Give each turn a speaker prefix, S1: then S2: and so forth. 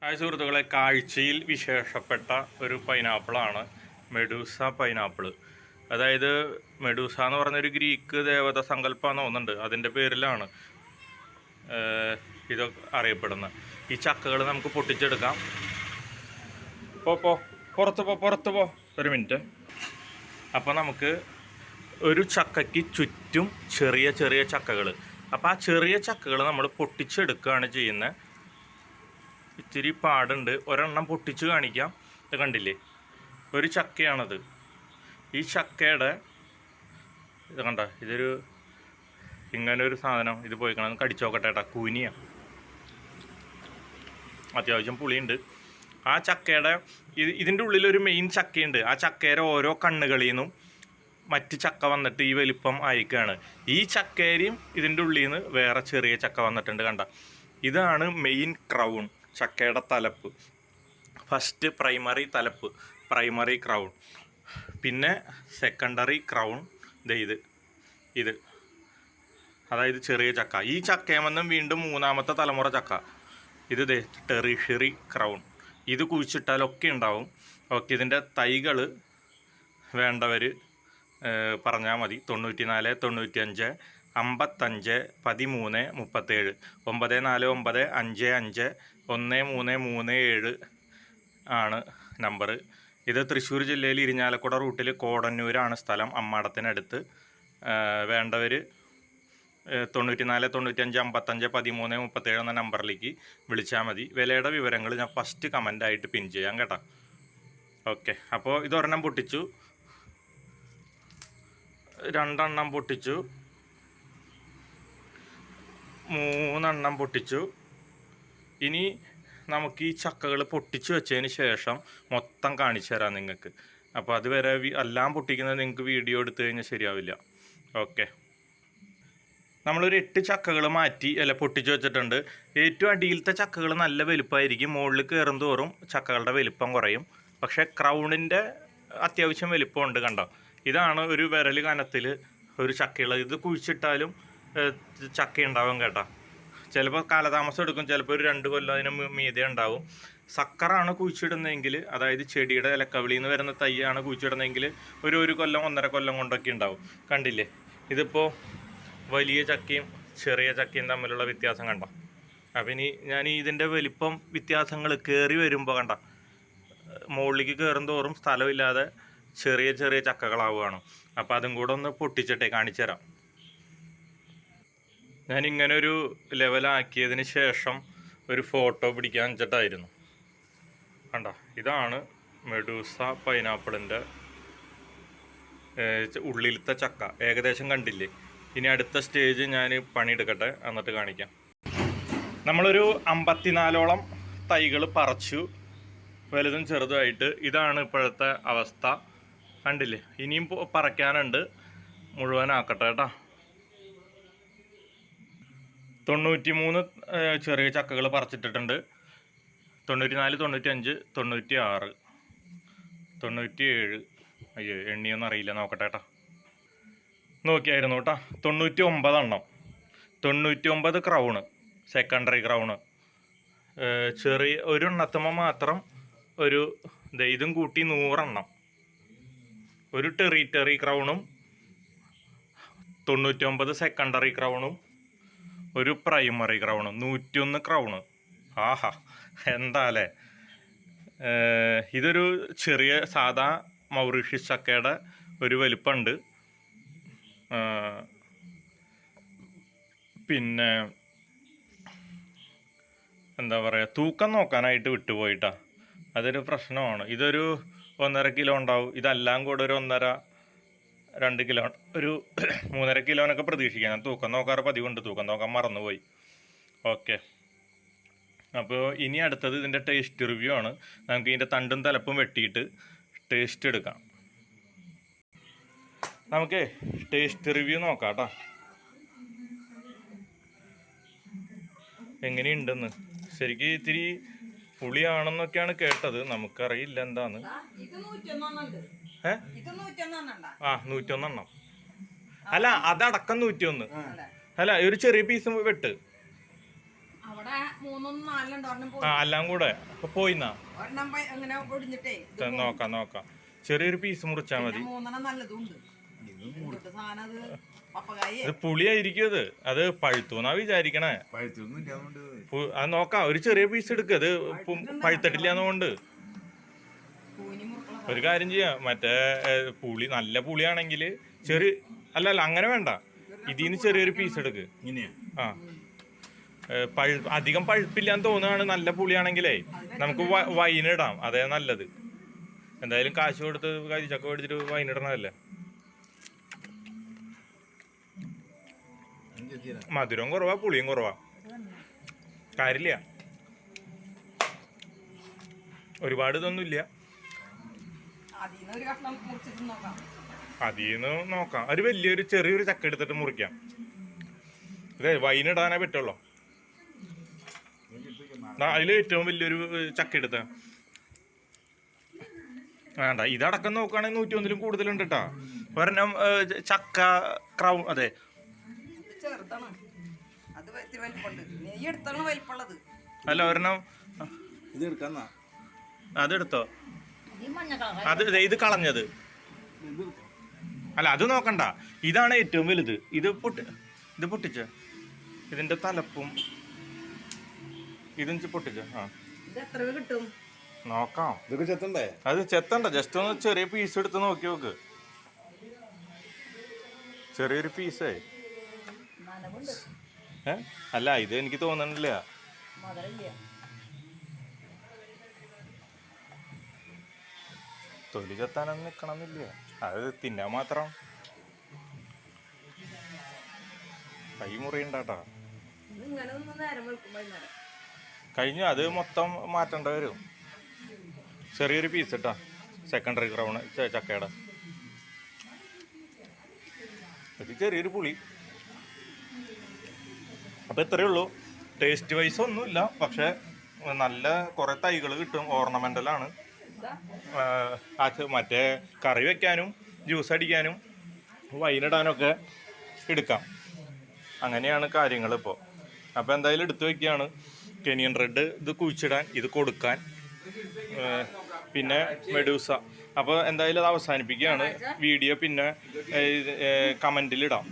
S1: Hi സുഹൃത്തുക്കളെ, കാഴ്ചയിൽ വിശേഷപ്പെട്ട ഒരു പൈനാപ്പിളാണ് മെഡൂസ പൈനാപ്പിൾ. അതായത് മെഡൂസ എന്ന് പറഞ്ഞൊരു ഗ്രീക്ക് ദേവത സങ്കല്പമാണെന്ന് തോന്നുന്നുണ്ട്. അതിൻ്റെ പേരിലാണ് ഇത് അറിയപ്പെടുന്നത്. ഈ ചക്കകൾ നമുക്ക് പൊട്ടിച്ചെടുക്കാം. പുറത്ത് പോ ഒരു മിനിറ്റ്. അപ്പോൾ നമുക്ക് ഒരു ചക്കയ്ക്ക് ചുറ്റും ചെറിയ ചെറിയ ചക്കകൾ. അപ്പോൾ ആ ചെറിയ ചക്കകൾ നമ്മൾ പൊട്ടിച്ചെടുക്കുകയാണ് ചെയ്യുന്നത്. ഇത്തിരി പാടുണ്ട്. ഒരെണ്ണം പൊട്ടിച്ച് കാണിക്കാം. ഇത് കണ്ടില്ലേ, ഒരു ചക്കയാണത്. ഈ ചക്കയുടെ ഇത് കണ്ട, ഇതൊരു ഇങ്ങനൊരു സാധനം. ഇത് പോയി കാണാൻ കടിച്ചു നോക്കട്ടെ ഏട്ടാ. കൂനിയാണ്, അത്യാവശ്യം പുളിയുണ്ട്. ആ ചക്കയുടെ ഇതിൻ്റെ ഉള്ളിലൊരു മെയിൻ ചക്കയുണ്ട്. ആ ചക്കയുടെ ഓരോ കണ്ണുകളിൽ നിന്നും മറ്റ് ചക്ക വന്നിട്ട് ഈ വലിപ്പം ആയിക്കാണ്. ഈ ചക്കയും ഇതിൻ്റെ ഉള്ളിൽ നിന്ന് വേറെ ചെറിയ ചക്ക വന്നിട്ടുണ്ട്. കണ്ട, ഇതാണ് മെയിൻ ക്രൗൺ, ചക്കയുടെ തലപ്പ്. ഫസ്റ്റ് പ്രൈമറി തലപ്പ്, പ്രൈമറി ക്രൗൺ. പിന്നെ സെക്കൻഡറി ക്രൗൺ ഇത് അതായത് ചെറിയ ചക്ക. ഈ ചക്കയെന്നും വീണ്ടും മൂന്നാമത്തെ തലമുറ ചക്ക. ഇത് ടെറിഷറി ക്രൗൺ. ഇത് കുഴിച്ചിട്ടാലൊക്കെ ഉണ്ടാവും. ഓക്കെ, ഇതിൻ്റെ തൈകൾ വേണ്ടവർ പറഞ്ഞാൽ മതി. 94 95 55 13 37 9495 1337 ആണ് നമ്പർ. ഇത് തൃശ്ശൂർ ജില്ലയിൽ ഇരിഞ്ഞാലക്കുട റൂട്ടിൽ കോടന്നൂരാണ് സ്ഥലം, അമ്മാടത്തിനടുത്ത്. വേണ്ടവർ 94 95 55 13 37 എന്ന നമ്പറിലേക്ക് വിളിച്ചാൽ മതി. വിലയുടെ വിവരങ്ങൾ ഞാൻ ഫസ്റ്റ് കമൻ്റായിട്ട് പിൻ ചെയ്യാം കേട്ടോ. ഓക്കെ, അപ്പോൾ ഇതൊരെണ്ണം പൊട്ടിച്ചു, രണ്ടെണ്ണം പൊട്ടിച്ചു, മൂന്നെണ്ണം പൊട്ടിച്ചു. ഇനി നമുക്ക് ഈ ചക്കകൾ പൊട്ടിച്ച് വെച്ചതിന് ശേഷം മൊത്തം കാണിച്ചു തരാം നിങ്ങൾക്ക്. അപ്പോൾ അതുവരെ എല്ലാം പൊട്ടിക്കുന്നത് നിങ്ങൾക്ക് വീഡിയോ എടുത്തു കഴിഞ്ഞാൽ ശരിയാവില്ല. ഓക്കെ, നമ്മളൊരു 8 ചക്കകൾ പൊട്ടിച്ച് വെച്ചിട്ടുണ്ട്. ഏറ്റവും അടിയിലത്തെ ചക്കകൾ നല്ല വലുപ്പമായിരിക്കും. മുകളിൽ കയറും തോറും ചക്കകളുടെ വലുപ്പം കുറയും. പക്ഷേ ക്രൗണിൻ്റെ അത്യാവശ്യം വലുപ്പമുണ്ട്. കണ്ടോ, ഇതാണ് ഒരു വിരൽ കനത്തിൽ ഒരു ചക്കയുള്ളത്. ഇത് കുഴിച്ചിട്ടാലും ചക്ക ഉണ്ടാവും കേട്ടോ. ചിലപ്പോൾ കാലതാമസം എടുക്കും, ചിലപ്പോൾ ഒരു 2 കൊല്ലം അതിന് മീതെ ഉണ്ടാവും. സക്കറാണ് കുഴിച്ചിടുന്നതെങ്കിൽ, അതായത് ചെടിയുടെ ഇലക്കവിളിയിൽ നിന്ന് വരുന്ന തൈയാണ് കുഴിച്ചിടുന്നതെങ്കിൽ ഒരു കൊല്ലം 1.5 കൊല്ലം കൊണ്ടൊക്കെ ഉണ്ടാവും. കണ്ടില്ലേ, ഇതിപ്പോൾ വലിയ ചക്കയും ചെറിയ ചക്കയും തമ്മിലുള്ള വ്യത്യാസം കണ്ട. അപ്പം ഇനി ഞാൻ ഇതിൻ്റെ വലിപ്പം വ്യത്യാസങ്ങൾ കയറി വരുമ്പോൾ കണ്ട, മുകളിലേക്ക് കയറും തോറും സ്ഥലമില്ലാതെ ചെറിയ ചെറിയ ചക്കകളാവുകയാണ്. അപ്പോൾ അതും കൂടെ ഒന്ന് പൊട്ടിച്ചിട്ടേ കാണിച്ചു തരാം. ഞാനിങ്ങനെ ഒരു ലെവലാക്കിയതിന് ശേഷം ഒരു ഫോട്ടോ പിടിക്കാൻ വെച്ചിട്ടായിരുന്നു. കണ്ട, ഇതാണ് മെഡൂസ പൈനാപ്പിളിൻ്റെ ഉള്ളിലത്തെ ചക്ക. ഏകദേശം കണ്ടില്ലേ. ഇനി അടുത്ത സ്റ്റേജ് ഞാൻ പണിയെടുക്കട്ടെ, എന്നിട്ട് കാണിക്കാം. നമ്മളൊരു 54ഓളം തൈകൾ പറിച്ചു, വലുതും ചെറുതുമായിട്ട്. ഇതാണ് ഇപ്പോഴത്തെ അവസ്ഥ. കണ്ടില്ലേ, ഇനിയും പറിക്കാനുണ്ട്. മുഴുവനാക്കട്ടെ കേട്ടോ. 93 ചെറിയ ചക്കകൾ പറിച്ചിട്ടിട്ടുണ്ട്. 94 95 96 97 അയ്യോ എണ്ണിയൊന്നും അറിയില്ല, നോക്കട്ടെ കേട്ടോ. നോക്കിയായിരുന്നു കേട്ടോ. 99 എണ്ണം. 99 ക്രൗണ്, സെക്കൻഡറി ക്രൗണ്. ചെറിയ ഒരു എണ്ണത്തുമ്പോൾ മാത്രം ഒരു ഇതും കൂട്ടി 100 എണ്ണം. ഒരു ടെറിറ്ററി ക്രൗണും 99 സെക്കൻഡറി ക്രൗണും ഒരു പ്രൈമറി ക്രൗണും 101 ക്രൗണ്. ആഹാ, എന്താല്ലേ. ഇതൊരു ചെറിയ സാധാ മൗറീഷ്യസ് ചക്കയുടെ ഒരു വലിപ്പമുണ്ട്. പിന്നെ എന്താ പറയുക, തൂക്കം നോക്കാനായിട്ട് വിട്ടുപോയിട്ടാ, അതൊരു പ്രശ്നമാണ്. ഇതൊരു 1.5 കിലോ ഉണ്ടാവും. ഇതെല്ലാം കൂടെ ഒരു 1.5-2 കിലോ, ഒരു 3.5 കിലോനൊക്കെ പ്രതീക്ഷിക്കാം. ഞാൻ തൂക്കം നോക്കാറ് പതിവുണ്ട്, തൂക്കം നോക്കാൻ മറന്നുപോയി. ഓക്കെ, അപ്പോൾ ഇനി അടുത്തത് ഇതിൻ്റെ ടേസ്റ്റ് റിവ്യൂ ആണ്. നമുക്ക് ഇതിൻ്റെ തണ്ടും തലപ്പും വെട്ടിയിട്ട് ടേസ്റ്റ് എടുക്കാം. നമുക്ക് ടേസ്റ്റ് റിവ്യൂ നോക്കാം കേട്ടോ, എങ്ങനെയുണ്ടെന്ന്. ശരിക്കും ഇത്തിരി പുളിയാണെന്നൊക്കെയാണ് കേട്ടത്, നമുക്കറിയില്ല എന്താന്ന്. 101 എണ്ണം അല്ല, അതടക്കം 101. അല്ല, ഒരു ചെറിയ പീസ് വെട്ട്. എല്ലാം കൂടെ അപ്പൊ പോയിന്നാ നോക്കാം ചെറിയൊരു പീസ് മുറിച്ചാ മതി. അത് പുളിയായിരിക്കും അത് പഴുത്തുന്നാ വിചാരിക്കണേ. അത് നോക്കാം, ഒരു ചെറിയ പീസ് എടുക്കുക. അത് പഴുത്തിട്ടില്ലാന്നുകൊണ്ട് ഒരു കാര്യം ചെയ്യാം, മറ്റേ പുളി നല്ല പുളിയാണെങ്കിൽ അല്ല അങ്ങനെ വേണ്ട, ഇതിന്ന് ചെറിയൊരു പീസ് എടുക്ക്. ആ അധികം പഴുപ്പില്ലാന്ന് തോന്നുകയാണ്. നല്ല പുളിയാണെങ്കിലേ നമുക്ക് വൈനിടാം, അതേ നല്ലത്. എന്തായാലും കാശ് കൊടുത്ത് കരിച്ചക്ക മേടിച്ചിട്ട് വൈനിടണതല്ലേ. മധുരം കുറവാ, പുളിയും കുറവാ, കാര്യമില്ല. ഒരുപാട് ഇതൊന്നുമില്ല. അതിന്ന് നോക്കാം. ഒരു ചെറിയൊരു ചക്ക എടുത്തിട്ട് മുറിക്കാം. ഇതേ വൈനിടാനേ പറ്റുള്ളൂ. അതിൽ ഏറ്റവും വലിയൊരു ചക്ക എടുത്ത വേണ്ട. ഇതടക്കം നോക്കുകയാണെങ്കിൽ 101 കൂടുതലുണ്ട് കേട്ടാ. ഒരെണ്ണം ചക്ക അതെ അല്ല ഒരെണ്ണം അതെടുത്തോ. ഇത് കളഞ്ഞത് അല്ല, അത് നോക്കണ്ട. ഇതാണ് ഏറ്റവും വലുത്. ഇത് പൊട്ടിച്ച ഇതിന്റെ തലപ്പും ഇതും പൊട്ടിച്ച. നോക്കാം. അത് ചെത്തണ്ട, ജസ്റ്റ് ഒന്ന് ചെറിയ പീസ് എടുത്ത് നോക്കി നോക്ക്. ചെറിയൊരു പീസേ. അല്ല ഇത് എനിക്ക് തോന്നണില്ല. തൊലി ചെത്താനൊന്നും നിക്കണമെന്നില്ല, അത് തിന്നാൻ മാത്രം. കൈ മുറിയുണ്ടാട്ടാ. കഴിഞ്ഞു, അത് മൊത്തം മാറ്റേണ്ട വരും. ചെറിയൊരു പീസ് ഇട്ടാ, സെക്കൻഡറി ക്രൗൺ ചക്കയുടെ. ഇത് ചെറിയൊരു പുളി. അപ്പം ഇത്രയേ ഉള്ളൂ. ടേസ്റ്റ് വൈസ് ഒന്നുമില്ല, പക്ഷെ നല്ല കുറേ തൈകൾ കിട്ടും. ഓർണമെൻ്റലാണ്. മറ്റേ കറി വെക്കാനും ജ്യൂസ് അടിക്കാനും വൈനിടാനൊക്കെ എടുക്കാം. അങ്ങനെയാണ് കാര്യങ്ങൾ ഇപ്പോൾ. അപ്പോൾ എന്തായാലും എടുത്തു വയ്ക്കുകയാണ്. കെനിയൻ റെഡ് ഇത് കുഴിച്ചിടാൻ, ഇത് കൊടുക്കാൻ, പിന്നെ മെഡൂസ. അപ്പോൾ എന്തായാലും അത് അവസാനിപ്പിക്കുകയാണ് വീഡിയോ. പിന്നെ കമൻറ്റിലിടാം.